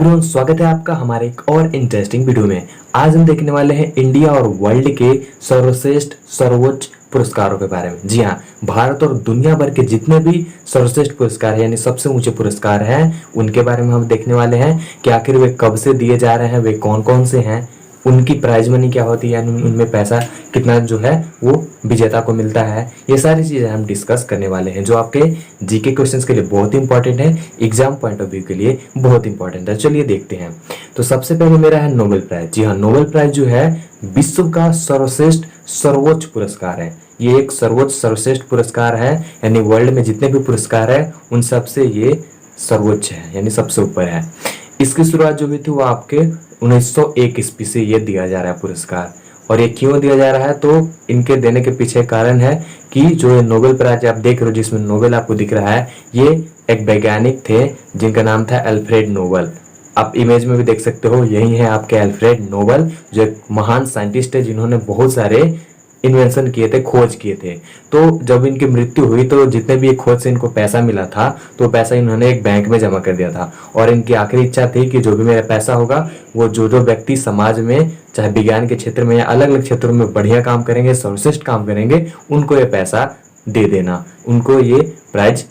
Everyone, स्वागत है आपका हमारे एक और इंटरेस्टिंग वीडियो में। आज हम देखने वाले हैं इंडिया और वर्ल्ड के सर्वश्रेष्ठ सर्वोच्च पुरस्कारों के बारे में। जी हाँ, भारत और दुनिया भर के जितने भी सर्वश्रेष्ठ पुरस्कार यानी सबसे ऊंचे पुरस्कार हैं उनके बारे में हम देखने वाले हैं कि आखिर वे कब से दिए जा रहे हैं, वे कौन कौन से हैं, उनकी प्राइज मनी क्या होती है, यानी उनमें पैसा कितना जो है वो विजेता को मिलता है। ये सारी चीज़ें हम डिस्कस करने वाले हैं जो आपके जीके क्वेश्चंस के लिए बहुत इंपॉर्टेंट है, एग्जाम पॉइंट ऑफ व्यू के लिए बहुत इंपॉर्टेंट है। चलिए देखते हैं। तो सबसे पहले मेरा है नोबेल प्राइज। जी हाँ, नोबेल प्राइज जो है विश्व का सर्वश्रेष्ठ सर्वोच्च पुरस्कार है। ये एक सर्वोच्च सर्वश्रेष्ठ पुरस्कार है, यानी वर्ल्ड में जितने भी पुरस्कार है उन सबसे ये सर्वोच्च है, यानी सबसे ऊपर है। इसकी शुरुआत जो हुई थी वो आपके 1901 ईस्वी से ये दिया जा रहा है पुरस्कार। और ये क्यों दिया जा रहा है, तो इनके देने के पीछे कारण है कि जो ये नोबेल प्राइज आप देख रहे हो जिसमें नोबेल आपको दिख रहा है, ये एक वैज्ञानिक थे जिनका नाम था अल्फ्रेड नोबल। आप इमेज में भी देख सकते हो, यही है आपके अल्फ्रेड नोबल, जो एक महान साइंटिस्ट है जिन्होंने बहुत सारे इन्वेंशन किए थे, खोज किए थे। तो जब इनकी मृत्यु हुई तो जितने भी खोज से इनको पैसा मिला था तो पैसा इन्होंने एक बैंक में जमा कर दिया था। और इनकी आखिरी इच्छा थी कि जो भी मेरा पैसा होगा वो जो जो व्यक्ति समाज में चाहे विज्ञान के क्षेत्र में या अलग अलग क्षेत्रों में बढ़िया काम करेंगे, सर्वश्रेष्ठ काम करेंगे, उनको ये पैसा दे देना, उनको ये प्राइज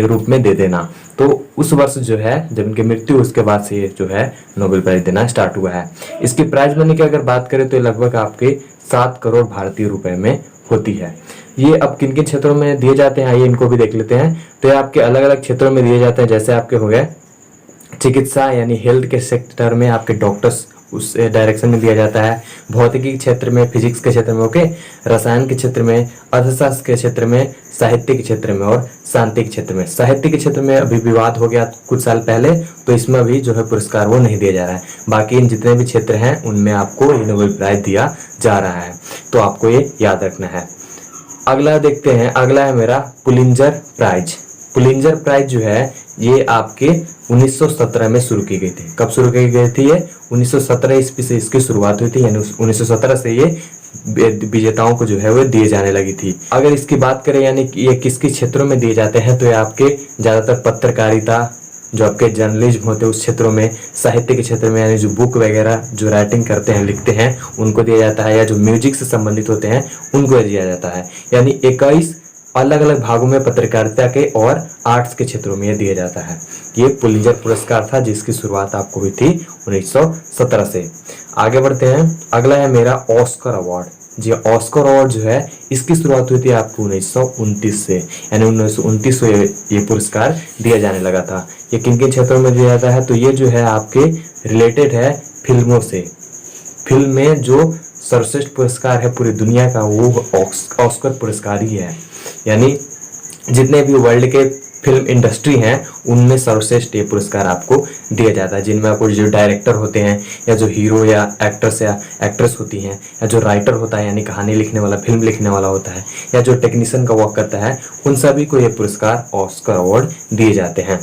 रूप में दे देना। तो उस वर्ष जो है जब इनकी मृत्यु, उसके बाद से ये जो है नोबेल प्राइज देना स्टार्ट हुआ है। इसकी प्राइज मनी की अगर बात करें तो लगभग आपके 7 करोड़ भारतीय रुपए में होती है। ये अब किन किन क्षेत्रों में दिए जाते हैं आइए इनको भी देख लेते हैं। तो ये आपके अलग अलग क्षेत्रों में दिए जाते हैं, जैसे आपके हो गए चिकित्सा यानी हेल्थ के सेक्टर में आपके डॉक्टर्स उस डायरेक्शन में दिया जाता है, भौतिकी क्षेत्र में, फिजिक्स के क्षेत्र में, ओके, रसायन के क्षेत्र में, अर्थशास्त्र के क्षेत्र में, साहित्य के क्षेत्र में और शांति के क्षेत्र में। साहित्य के क्षेत्र में अभी विवाद हो गया कुछ साल पहले, तो इसमें अभी जो है पुरस्कार वो नहीं दिया जा रहा है। बाकी इन जितने भी क्षेत्र हैं उनमें आपको ये नोबेल प्राइज दिया जा रहा है, तो आपको ये याद रखना है। अगला देखते हैं, अगला है मेरा पुलिंजर प्राइज। पुलिंजर प्राइज जो है ये आपके 1917 में शुरू की गई थी। कब शुरू की गई थी ये? 1917 ईस्वी से इसकी शुरुआत हुई थी, यानी 1917 से ये विजेताओं को जो है वो दिए जाने लगी थी। अगर इसकी बात करें यानी कि ये किस किस क्षेत्रों में दिए जाते हैं, तो ये आपके ज्यादातर पत्रकारिता, जो आपके जर्नलिज्म होते हैं उस क्षेत्रों में, साहित्य के क्षेत्र में यानी जो बुक वगैरह जो राइटिंग करते हैं, लिखते हैं, उनको दिया जाता है, या जो म्यूजिक से संबंधित होते हैं उनको दिया जाता है। यानी 21 अलग अलग भागों में पत्रकारिता के और आर्ट्स के क्षेत्रों में यह दिया जाता है। ये पुलिंजर पुरस्कार था जिसकी शुरुआत आपको हुई थी 1917 से। आगे बढ़ते हैं, अगला है मेरा ऑस्कर अवार्ड। जी, ऑस्कर अवार्ड जो है इसकी शुरुआत हुई थी आपको 1929 से, यानी 1929 से ये पुरस्कार दिया जाने लगा था। ये किन किन क्षेत्रों में दिया जाता है, तो ये जो है आपके रिलेटेड है फिल्मों से। फिल्म में जो सर्वश्रेष्ठ पुरस्कार है पूरी दुनिया का वो ऑस्कर पुरस्कार ही है, यानी जितने भी वर्ल्ड के फिल्म इंडस्ट्री हैं उनमें सर्वश्रेष्ठ ये पुरस्कार आपको दिया जाता है, जिनमें आपको जो डायरेक्टर होते हैं या जो हीरो या एक्ट्रेस होती हैं, या जो राइटर होता है यानी कहानी लिखने वाला, फिल्म लिखने वाला होता है, या जो टेक्नीशियन का वर्क करता है, उन सभी को ये पुरस्कार ऑस्कर अवार्ड दिए जाते हैं।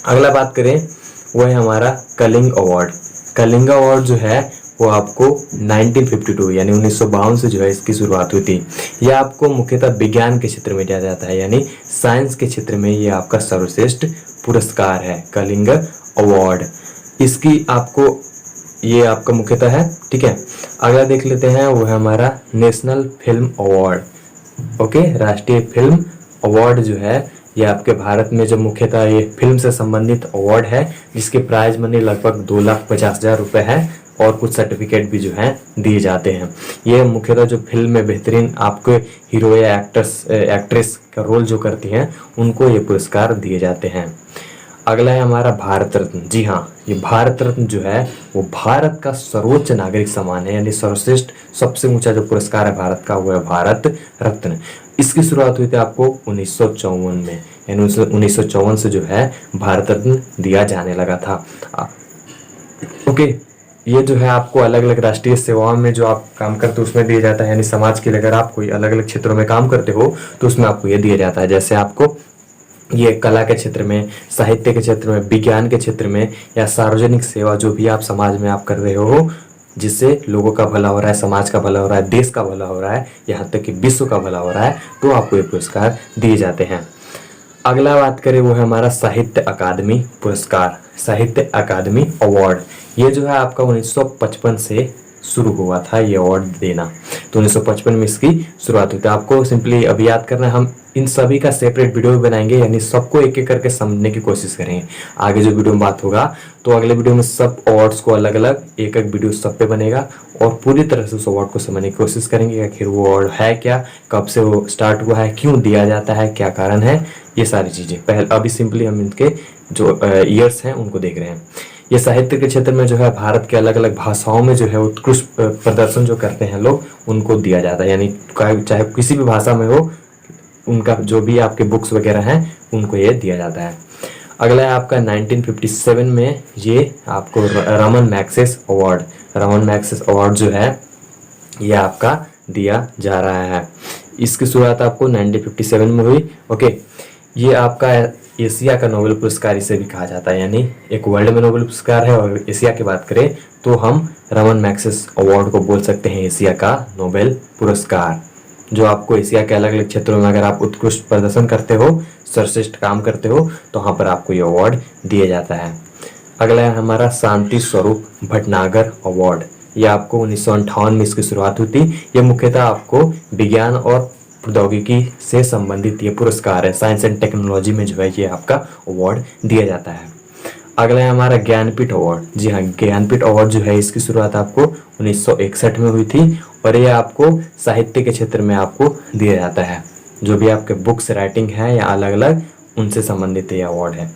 अगला बात करें वो है हमारा कलिंग अवार्ड। कलिंग अवार्ड जो है वो आपको 1952 यानी 1952 से जो है इसकी शुरुआत हुई थी। यह आपको मुख्यतः विज्ञान के क्षेत्र में दिया जाता है, यानी साइंस के क्षेत्र में ये आपका सर्वश्रेष्ठ पुरस्कार है कलिंग अवार्ड। इसकी आपको ये आपका मुख्यतः है, ठीक है। अगला देख लेते हैं, वो है हमारा नेशनल फिल्म अवार्ड। ओके, राष्ट्रीय फिल्म अवार्ड जो है ये आपके भारत में जो मुख्यतः ये फिल्म से संबंधित अवार्ड है, जिसकी प्राइज मनी लगभग 2,50,000 रुपए है और कुछ सर्टिफिकेट भी जो हैं दिए जाते हैं। ये मुख्यतः जो फिल्म में बेहतरीन आपके हीरो या एक्ट्रेस का रोल जो करती हैं उनको ये पुरस्कार दिए जाते हैं। अगला है हमारा भारत रत्न। जी हाँ, ये भारत रत्न जो है वो भारत का सर्वोच्च नागरिक सम्मान है, यानी सर्वश्रेष्ठ सबसे ऊंचा जो पुरस्कार है भारत का वो है भारत रत्न। इसकी शुरुआत हुई थी आपको 1954 में, यानी 1954 से जो है भारत रत्न दिया जाने लगा था। ओके, ये जो है आपको अलग अलग राष्ट्रीय सेवाओं में जो आप काम करते हो उसमें दिया जाता है, यानी समाज के लिए अगर आप कोई अलग अलग क्षेत्रों में काम करते हो तो उसमें आपको ये दिया जाता है। जैसे आपको ये कला के क्षेत्र में, साहित्य के क्षेत्र में, विज्ञान के क्षेत्र में, या सार्वजनिक सेवा जो भी आप समाज में आप कर रहे हो जिससे लोगों का भला हो रहा है, समाज का भला हो रहा है, देश का भला हो रहा है, यहाँ तक कि विश्व का भला हो रहा है, तो आपको ये पुरस्कार दिए जाते हैं। अगला बात करें वो है हमारा साहित्य अकादमी पुरस्कार, साहित्य अकादमी अवार्ड। ये जो है आपका 1955 से शुरू हुआ था ये अवार्ड देना, तो 1955 में इसकी शुरुआत हुई थी। आपको सिंपली अभी याद करना है, हम इन सभी का सेपरेट वीडियो भी बनाएंगे, यानी सबको एक एक करके समझने की कोशिश करेंगे। आगे जो वीडियो में बात होगा तो अगले वीडियो में सब अवार्ड्स को अलग अलग एक एक वीडियो सब पे बनेगा और पूरी तरह से उस अवार्ड को समझने की कोशिश करेंगे कि आखिर वो अवार्ड है क्या, कब से वो स्टार्ट हुआ है, क्यों दिया जाता है, क्या कारण है, ये सारी चीज़ें। पहले अभी सिंपली हम इनके जो ईयर्स हैं उनको देख रहे हैं। ये साहित्य के क्षेत्र में जो है भारत के अलग अलग भाषाओं में जो है उत्कृष्ट प्रदर्शन जो करते हैं लोग, उनको दिया जाता है, यानी चाहे किसी भी भाषा में हो, उनका जो भी आपके बुक्स वगैरह हैं उनको ये दिया जाता है। अगला है आपका 1957 में ये आपको Raman Magsaysay award, Raman Magsaysay award जो है ये आपका दिया जा रहा है। इसकी शुरुआत आपको 1957 में हुई। ओके, ये आपका एशिया का नोबेल पुरस्कार इसे भी कहा जाता है, यानी एक वर्ल्ड में नोबेल पुरस्कार है और एशिया की बात करें तो हम रमन मैग्सेस अवार्ड को बोल सकते हैं एशिया का नोबेल पुरस्कार। जो आपको एशिया के अलग अलग क्षेत्रों में अगर आप उत्कृष्ट प्रदर्शन करते हो, सर्वश्रेष्ठ काम करते हो, तो वहाँ पर आपको ये अवार्ड दिया जाता है। अगला है हमारा शांति स्वरूप भटनागर अवार्ड। ये आपको 1958 में इसकी शुरुआत हुई थी। ये मुख्यतः आपको विज्ञान और प्रौद्योगिकी से संबंधित ये पुरस्कार है, साइंस एंड टेक्नोलॉजी में जो है ये आपका अवार्ड दिया जाता है। अगला है हमारा ज्ञानपीठ अवार्ड। जी हाँ, ज्ञानपीठ अवार्ड जो है इसकी शुरुआत आपको 1961 में हुई थी और ये आपको साहित्य के क्षेत्र में आपको दिया जाता है, जो भी आपके बुक्स राइटिंग है या अलग अलग उनसे संबंधित ये अवार्ड है।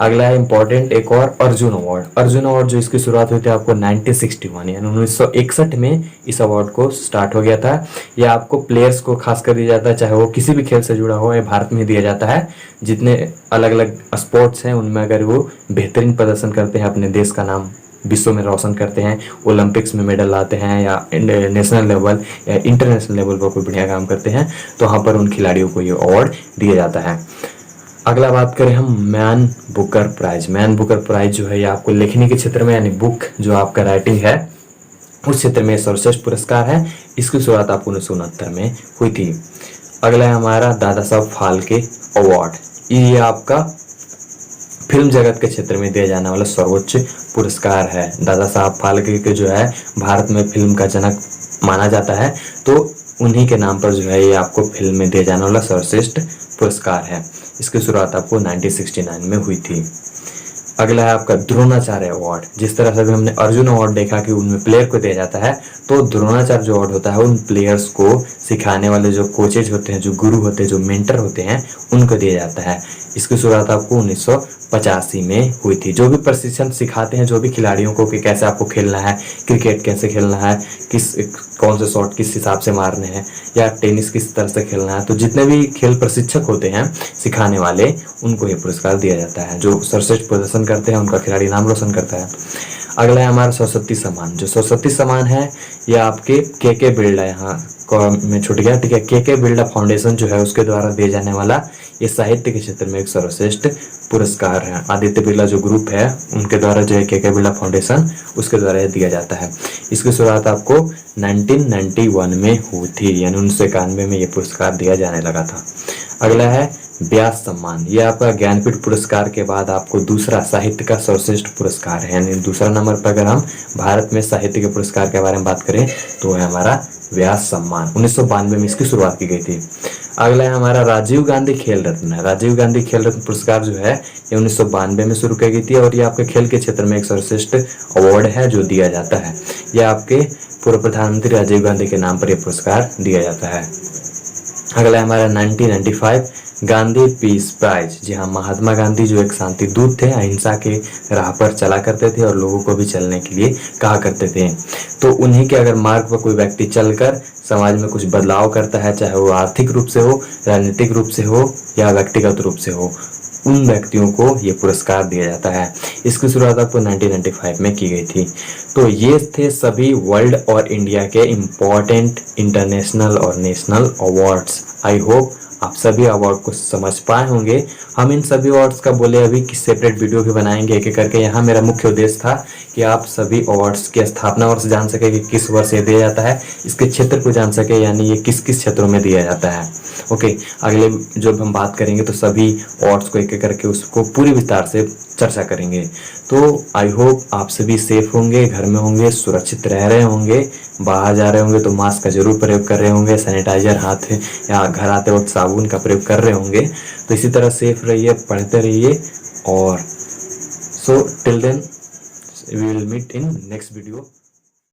अगला है इंपॉर्टेंट एक और अर्जुन अवार्ड। अर्जुन अवार्ड जो इसकी शुरुआत हुई थी आपको 1961 यानी 1961 में इस अवार्ड को स्टार्ट हो गया था। यह आपको प्लेयर्स को खास कर दिया जाता है, चाहे वो किसी भी खेल से जुड़ा हो, या भारत में दिया जाता है। जितने अलग अलग स्पोर्ट्स हैं उनमें अगर वो बेहतरीन प्रदर्शन करते हैं, अपने देश का नाम विश्व में रोशन करते हैं, ओलंपिक्स में मेडल लाते हैं या नेशनल लेवल या इंटरनेशनल लेवल पर कोई बढ़िया काम करते हैं, तो वहाँ पर उन खिलाड़ियों को ये अवार्ड दिया जाता है। अगला बात करें हम Man Booker Prize. Man Booker Prize जो है ये आपको लिखने के क्षेत्र में, यानी बुक जो आपका राइटिंग है उस क्षेत्र में सर्वश्रेष्ठ पुरस्कार है। इसकी शुरुआत आपको 1969 में हुई थी। अगला है हमारा दादा साहब फाल्के अवार्ड। ये आपका फिल्म जगत के क्षेत्र में दिया जाने वाला सर्वोच्च पुरस्कार है। दादा साहब फाल्के के जो है भारत में फिल्म का जनक माना जाता है, तो उन्हीं के नाम पर जो है ये आपको फिल्म में दिया जाने वाला सर्वश्रेष्ठ पुरस्कार है। इसकी शुरुआत आपको 1969 में हुई थी। अगला है आपका द्रोणाचार्य अवार्ड। जिस तरह से भी हमने अर्जुन अवार्ड देखा कि उनमें प्लेयर को दिया जाता है, तो द्रोणाचार्य जो अवार्ड होता है उन प्लेयर्स को सिखाने वाले जो कोचेज होते हैं, जो गुरु होते हैं, जो मेंटर होते हैं, उनको दिया जाता है। इसकी शुरुआत आपको 1985 में हुई थी। जो भी प्रशिक्षण सिखाते हैं जो भी खिलाड़ियों को कि कैसे आपको खेलना है, क्रिकेट कैसे खेलना है, कौन से शॉट किस हिसाब से मारने हैं, या टेनिस किस तरह से खेलना है, तो जितने भी खेल प्रशिक्षक होते हैं सिखाने वाले, उनको ये पुरस्कार दिया जाता है। जो सर्वश्रेष्ठ प्रदर्शन करते हैं उनका खिलाड़ी नाम रोशन करता है। अगला है हमारा सरस्वती सम्मान। जो सरस्वती सम्मान है यह आपके के बिरला, यहाँ में छूट गया, ठीक है, के बिरला फाउंडेशन जो है उसके द्वारा दिए जाने वाला ये साहित्य के क्षेत्र में एक सर्वश्रेष्ठ पुरस्कार है। आदित्य बिरला जो ग्रुप है उनके द्वारा जो है के बिरला फाउंडेशन, उसके द्वारा यह दिया जाता है। इसकी शुरुआत आपको 1991 में हुई थी, यानी 1991 में ये पुरस्कार दिया जाने लगा था। अगला है व्यास सम्मान। यह आपका ज्ञानपीठ पुरस्कार के बाद आपको दूसरा साहित्य का सर्वश्रेष्ठ पुरस्कार है, यानी दूसरा नंबर पर अगर हम भारत में साहित्य के पुरस्कार के बारे में बात करें तो है हमारा व्यास सम्मान। 1992 में इसकी शुरुआत की गई थी। अगला है हमारा राजीव गांधी खेल रत्न। राजीव गांधी खेल रत्न पुरस्कार जो है ये 1992 में शुरू की गई थी और ये आपके खेल के क्षेत्र में एक सर्वश्रेष्ठ अवार्ड है जो दिया जाता है। यह आपके पूर्व प्रधानमंत्री राजीव गांधी के नाम पर यह पुरस्कार दिया जाता है। अगला है हमारा 1995 गांधी पीस प्राइज। जी हाँ, महात्मा गांधी जो एक शांति दूत थे, अहिंसा के राह पर चला करते थे और लोगों को भी चलने के लिए कहा करते थे। तो उन्हीं के अगर मार्ग पर कोई व्यक्ति चलकर समाज में कुछ बदलाव करता है, चाहे वो आर्थिक रूप से हो, राजनीतिक रूप से हो या व्यक्तिगत रूप से हो, उन व्यक्तियों को ये पुरस्कार दिया जाता है। इसकी शुरुआत आपको 1995 में की गई थी। तो ये थे सभी वर्ल्ड और इंडिया के इम्पोर्टेंट इंटरनेशनल और नेशनल अवार्ड्स। आई होप आप सभी अवार्ड को समझ पाए होंगे। हम इन सभी अवार्ड्स का बोले अभी कि सेपरेट वीडियो भी बनाएंगे एक एक करके। यहाँ मेरा मुख्य उद्देश्य था कि आप सभी अवार्ड्स की स्थापना वर्ष जान सके कि किस वर्ष ये दिया जाता है, इसके क्षेत्र को जान सके यानी ये किस किस क्षेत्रों में दिया जाता है। ओके, अगले जब हम बात करेंगे तो सभी अवार्ड्स को एक एक करके उसको पूरी विस्तार से चर्चा करेंगे। तो आई होप आप सभी सेफ होंगे, घर में होंगे, सुरक्षित रह रहे होंगे। बाहर जा रहे होंगे तो मास्क का जरूर प्रयोग कर रहे होंगे, सैनिटाइजर हाथ या घर आते वक्त साबुन का प्रयोग कर रहे होंगे। तो इसी तरह सेफ रहिए, पढ़ते रहिए और so till then we will meet in next video.